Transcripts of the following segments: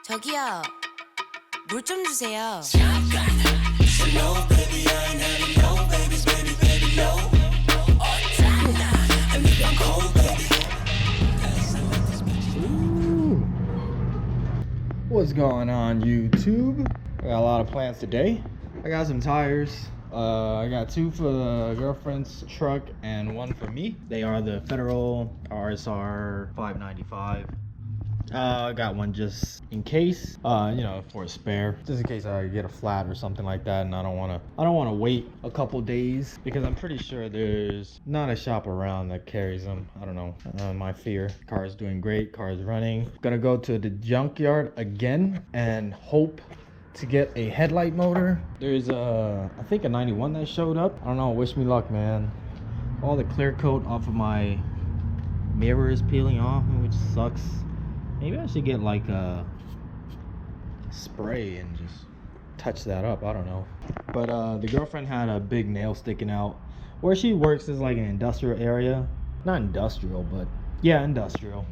저기요, 물 좀 주세요. What's going on, YouTube? I got a lot of plans today. I got some tires. I got two for the girlfriend's truck and one for me. They are the Federal RSR 595. I got one just in case, you know, for a spare, just in case I get a flat or something like that, and I don't want to wait a couple days because I'm pretty sure there's not a shop around that carries them. I don't know. My fear. Car is doing great. Car is running. Gonna go to the junkyard again and hope to get a headlight motor. There's I think a 91 that showed up. I don't know. Wish me luck, man. All the clear coat off of my mirror is peeling off, which sucks. Maybe I should get like a spray and just touch that up. I don't know. But the girlfriend had a big nail sticking out. Where she works is like an industrial area. Not industrial, but yeah, industrial.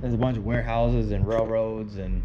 There's a bunch of warehouses and railroads, and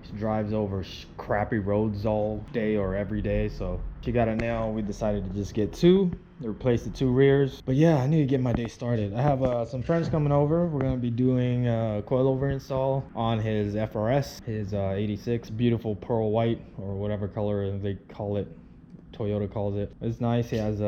she drives over crappy roads all day or every day. So she got a nail. We decided to just get two. Replace the two rears. But yeah, I need to get my day started. I have some friends coming over. We're gonna be doing a coilover install on his FRS, his 86, beautiful pearl white or whatever color they call it. Toyota calls it. It's nice. He has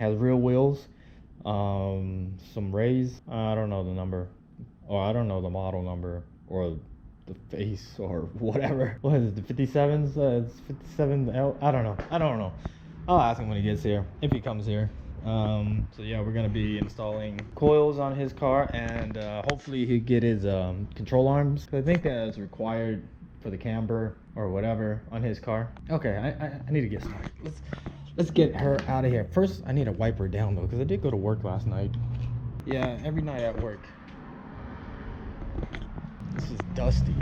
real wheels, some rays. I don't know the number, or I don't know the model number, or the face, or whatever. What is it? The 57s? It's 57L. I don't know. I'll ask him when he gets here, if he comes here. So yeah, we're gonna be installing coils on his car, and hopefully he get his control arms. I think that's required for the camber or whatever on his car. Okay, I need to get started. Let's get her out of here. First, I need to wipe her down though, because I did go to work last night. Yeah, every night at work. This is dusty.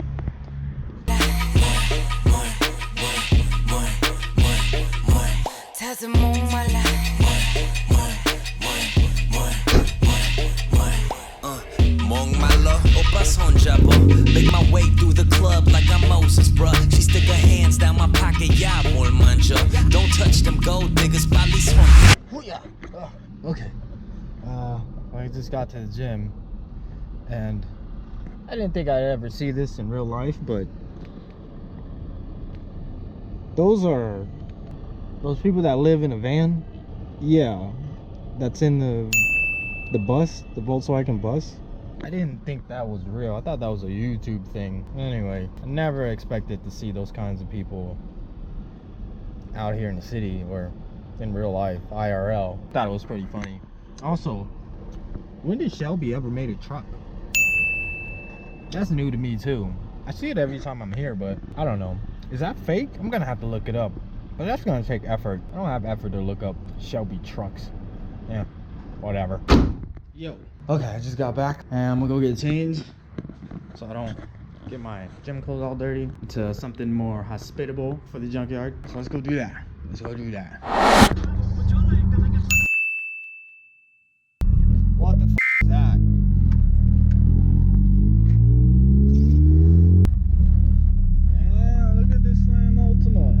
Make my way through the club like I'm Moses, bruh. She stick her hands down my pocket, yeah, more manja. Don't touch them gold diggers, probably swung. Okay. I just got to the gym, and I didn't think I'd ever see this in real life, but those people that live in a van. Yeah, that's in the bus, the Volkswagen bus. I didn't think that was real. I thought that was a YouTube thing. Anyway, I never expected to see those kinds of people out here in the city or in real life, IRL. Thought it was pretty funny. Also, when did Shelby ever made a truck? That's new to me too. I see it every time I'm here, but I don't know. Is that fake? I'm gonna have to look it up. But that's gonna take effort. I don't have effort to look up Shelby trucks. Yeah, whatever. Yo. Okay, I just got back and I'm gonna go get changed so I don't get my gym clothes all dirty, to something more hospitable for the junkyard. So let's go do that. What the f is that? Yeah, look at this Slam Ultima.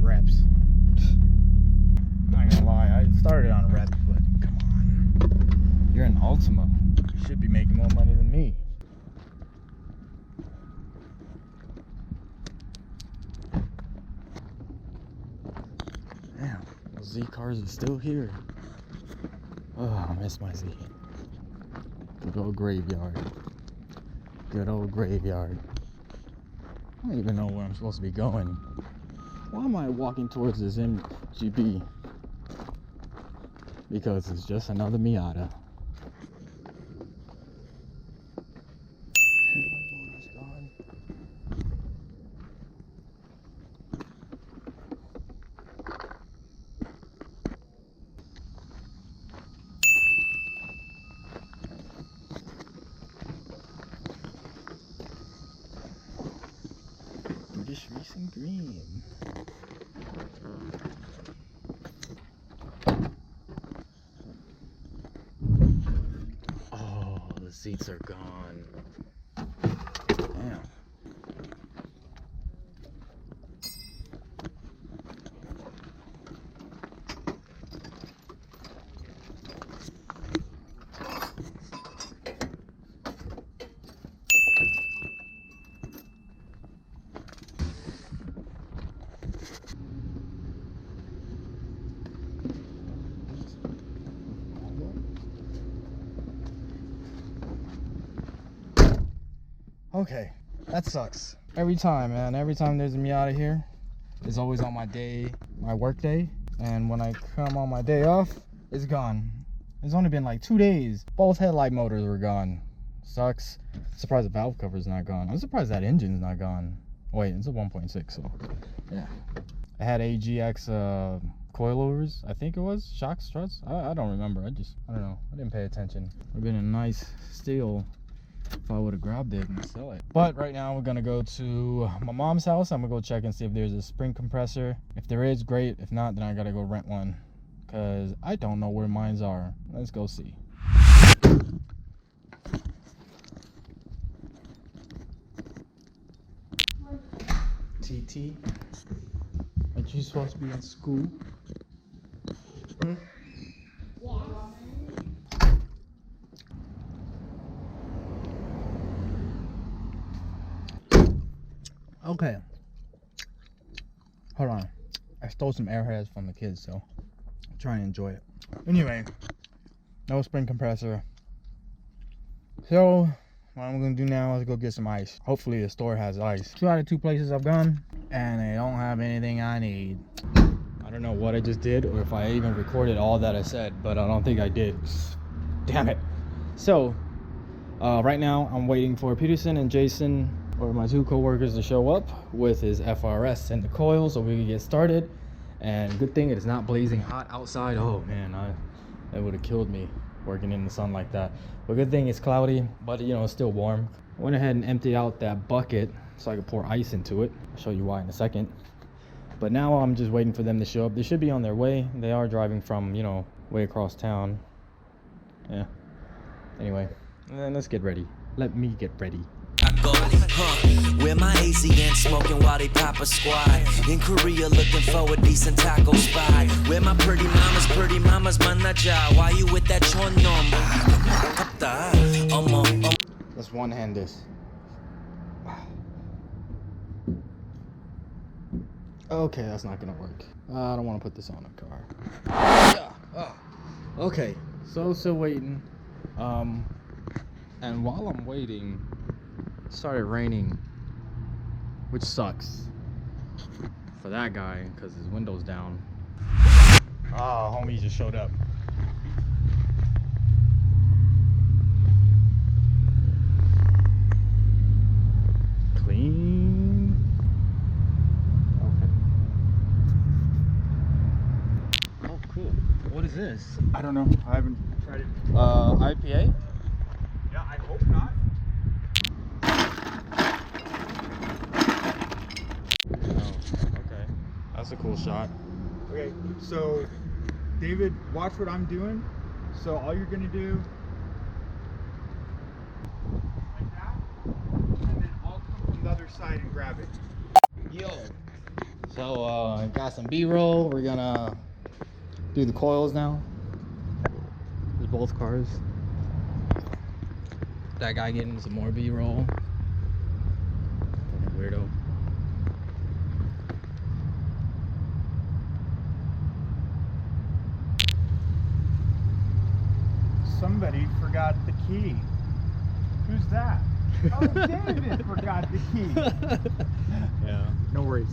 Reps. Not gonna lie, I started on reps, but come on. You're an Ultima. You should be making more money than me. Damn, those Z cars are still here. Oh, I miss my Z. Good old graveyard. Good old graveyard. I don't even know where I'm supposed to be going. Why am I walking towards this MGB? Because it's just another Miata. British Racing Green. the seats are gone. Damn. Okay, that sucks. Every time, man. Every time there's a Miata here, it's always on my day, my work day. And when I come on my day off, it's gone. It's only been like 2 days. Both headlight motors were gone. Sucks. Surprised the valve cover's not gone. I'm surprised that engine's not gone. Wait, it's a 1.6, so yeah. I had AGX coilovers, I think it was. Shock struts? I don't remember. I don't know. I didn't pay attention. It would have been a nice steal if I would have grabbed it and sell it. But right now we're gonna go to my mom's house. I'm gonna go check and see if there's a spring compressor. If there is, great. If not, then I gotta go rent one, because I don't know where mines are. Let's go see. TT, aren't you supposed to be in school? Hmm? Okay, hold on. I stole some airheads from the kids, so I'm trying to enjoy it. Anyway, no spring compressor. So what I'm gonna do now is go get some ice. Hopefully the store has ice. 2 out of 2 places I've gone, and they don't have anything I need. I don't know what I just did, or if I even recorded all that I said, but I don't think I did. Damn it. So right now I'm waiting for Peterson and Jason, or my 2 co-workers, to show up with his FRS and the coil so we can get started. And good thing it is not blazing hot outside. Oh man, that would have killed me working in the sun like that. But good thing it's cloudy, but you know, it's still warm. I went ahead and emptied out that bucket so I could pour ice into it. I'll show you why in a second. But now I'm just waiting for them to show up. They should be on their way. They are driving from, you know, way across town. Yeah. Anyway, then let's get ready. Let me get ready. I go, where my AZN smoking while they pop a squad. In Korea looking for a decent taco spot. Where my pretty mamas manaja. Why you with that chonom? Let's one hand this. Okay, that's not gonna work. I don't want to put this on a car. Yeah. Okay, so still waiting. And while I'm waiting, it started raining, which sucks for that guy because his window's down. Ah, homie just showed up. Clean. Okay. Oh, cool. What is this? I don't know. I haven't tried it. IPA? Yeah, I hope not. Oh, okay. That's a cool shot. Okay, so David, watch what I'm doing. So all you're gonna do like that, and then I'll come from the other side and grab it. Yo. So got some B-roll. We're gonna do the coils now. There's both cars. That guy getting some more B-roll. Fucking weirdo. Somebody forgot the key. Who's that? Oh, David forgot the key. Yeah. No worries.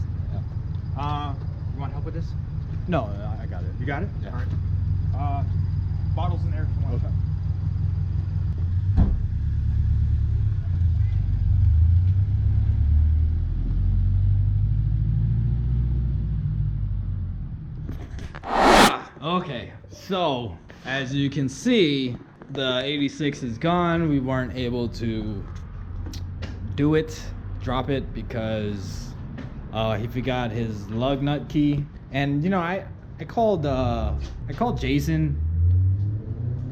Yeah. You want help with this? No, I got it. You got it? Yeah. All right. Bottles in there if you want. Okay. Okay, so as you can see, the 86 is gone. We weren't able to do it, drop it, because he forgot his lug nut key. And you know, I called Jason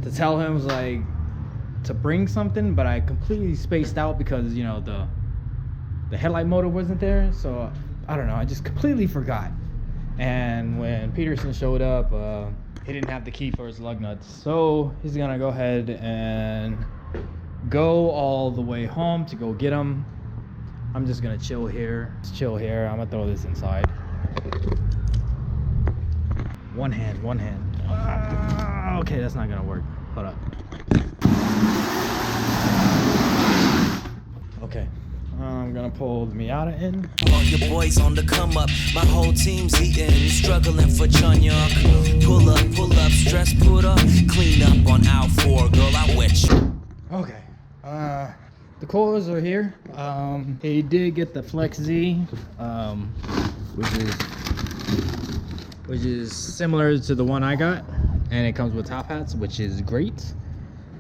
to tell him, was like, to bring something, but I completely spaced out because, you know, the headlight motor wasn't there. So I don't know, I just completely forgot. And when Peterson showed up, he didn't have the key for his lug nuts, so he's gonna go ahead and go all the way home to go get them. I'm just gonna chill here. Just chill here. I'm gonna throw this inside. One hand. Okay, that's not gonna work. Hold up. Okay, I'm gonna pull the Miata in. All your boys on the come up, my whole team's eating, struggling for Chunyuk. Pull up, stress put up, clean up on aisle 4, girl, I wet you. Okay, the coils are here. He did get the Flex Z, which is similar to the one I got, and it comes with top hats, which is great.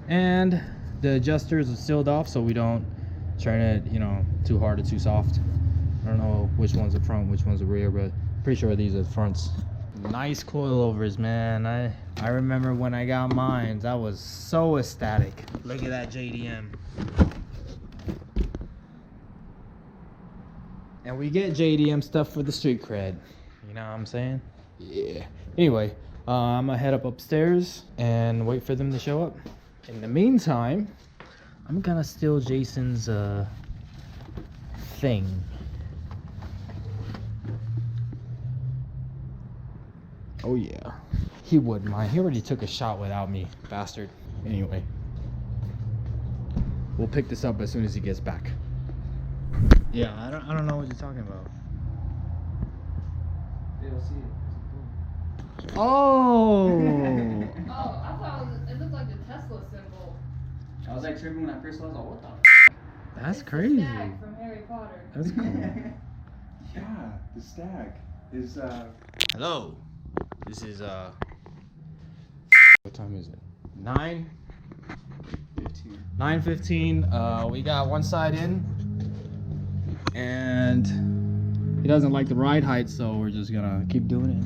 And the adjusters are sealed off, so we don't turn it, you know, too hard or too soft. I don't know which one's the front, which one's the rear, but pretty sure these are the fronts. Nice coilovers, man. I remember when I got mine, I was so ecstatic. Look at that JDM. And we get JDM stuff for the street cred. You know what I'm saying? Yeah. Anyway, I'm gonna head up upstairs and wait for them to show up. In the meantime, I'm gonna steal Jason's thing. Oh yeah, he wouldn't mind. He already took a shot without me, bastard. Anyway, we'll pick this up as soon as he gets back. Yeah, I don't know what you're talking about. They'll see it. Oh. Oh, I thought it looked like the Tesla symbol. I was like tripping when I first saw it. I was like, what the That's It's the crazy. stag from Harry Potter. That's cool. Yeah, the stag is Hello. This is what time is it? 9:15. We got one side in, and he doesn't like the ride height, so we're just gonna keep doing it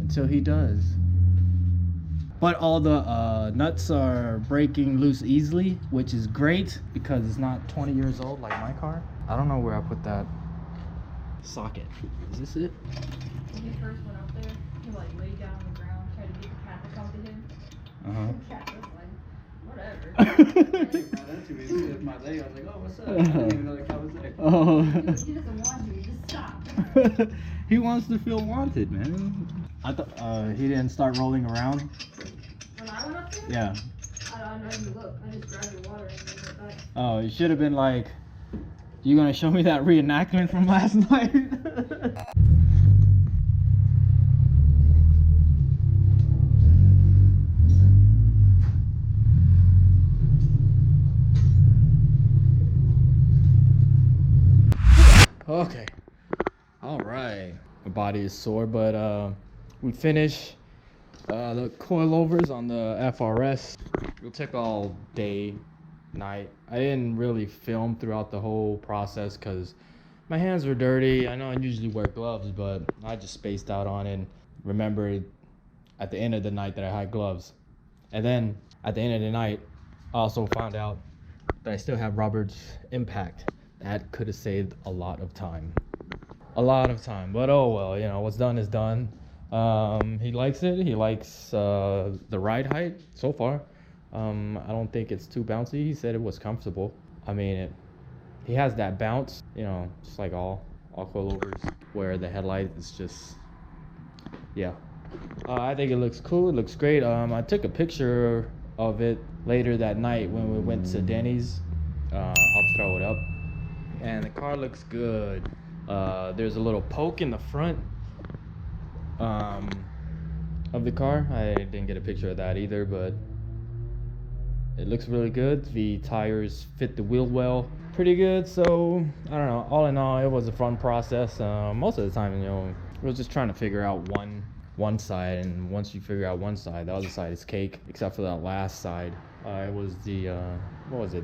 until he does. But all the nuts are breaking loose easily, which is great because it's not 20 years old like my car. I don't know where I put that socket. Is this it? When he first went up there, he like laid down on the ground, tried to get the cat to come to him. Uh-huh. The cat was like, whatever. That's too easy. With my leg, I was like, oh, what's up? I didn't even know the cat was there. Oh. He doesn't want you, just stop. He wants to feel wanted, man. I thought he didn't start rolling around. When I went up there, Yeah. I don't even look. I just grabbed the water and then went back. Oh, it should have been like, you gonna show me that reenactment from last night? Okay. All right. My body is sore, but we finished the coilovers on the FRS. It'll take all day, night. I didn't really film throughout the whole process because my hands were dirty. I know I usually wear gloves, but I just spaced out on it and remembered at the end of the night that I had gloves. And then at the end of the night, I also found out that I still have Robert's impact. That could have saved a lot of time. But oh well, you know, what's done is done. He likes it. He likes the ride height so far. I don't think it's too bouncy. He said it was comfortable. I mean, he has that bounce, you know, just like all coilovers, where the headlight is just, yeah. I think it looks cool. It looks great. I took a picture of it later that night when we went to Denny's. I'll throw it up. And the car looks good. There's a little poke in the front of the car. I didn't get a picture of that either, but it looks really good. The tires fit the wheel well, pretty good. So I don't know, all in all, it was a fun process. Most of the time, you know, we're just trying to figure out one side, and once you figure out one side, the other side is cake, except for that last side. It was the what was it,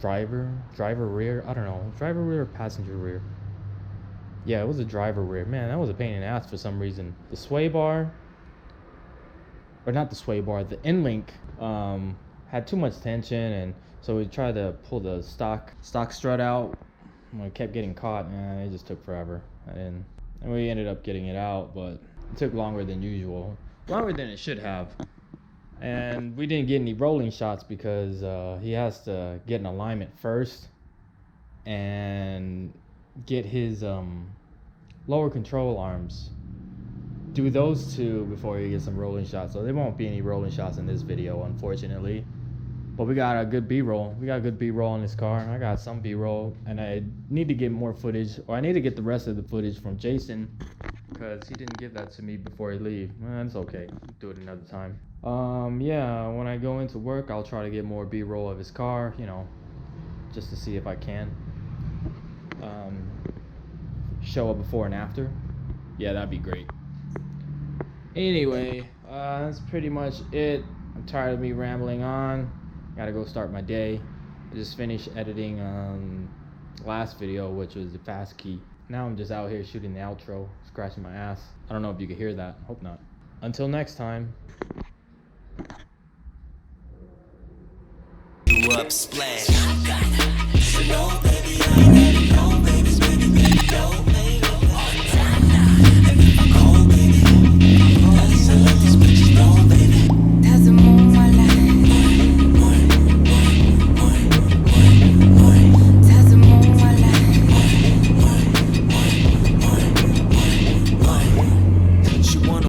driver rear, I don't know, driver rear or passenger rear. Yeah, it was a driver rear. Man, that was a pain in the ass for some reason. The sway bar, or not the sway bar, the end link had too much tension, and so we tried to pull the stock strut out. When it kept getting caught, and it just took forever. And we ended up getting it out, but it took longer than usual, longer than it should have. And we didn't get any rolling shots because he has to get an alignment first and get his lower control arms, do those two before he gets some rolling shots. So there won't be any rolling shots in this video, unfortunately. But we got a good B-roll. We got good B-roll in this car. I got some B-roll, and I need to get more footage, or I need to get the rest of the footage from Jason, because he didn't give that to me before he leave. It's okay. We'll do it another time. Yeah, when I go into work, I'll try to get more B-roll of his car, you know, just to see if I can show a before and after. Yeah, that'd be great. Anyway, that's pretty much it. I'm tired of me rambling on. Gotta go start my day. I just finished editing last video, which was the fast key. Now I'm just out here shooting the outro, scratching my ass. I don't know if you can hear that. Hope not. Until next time. Up splash. You know that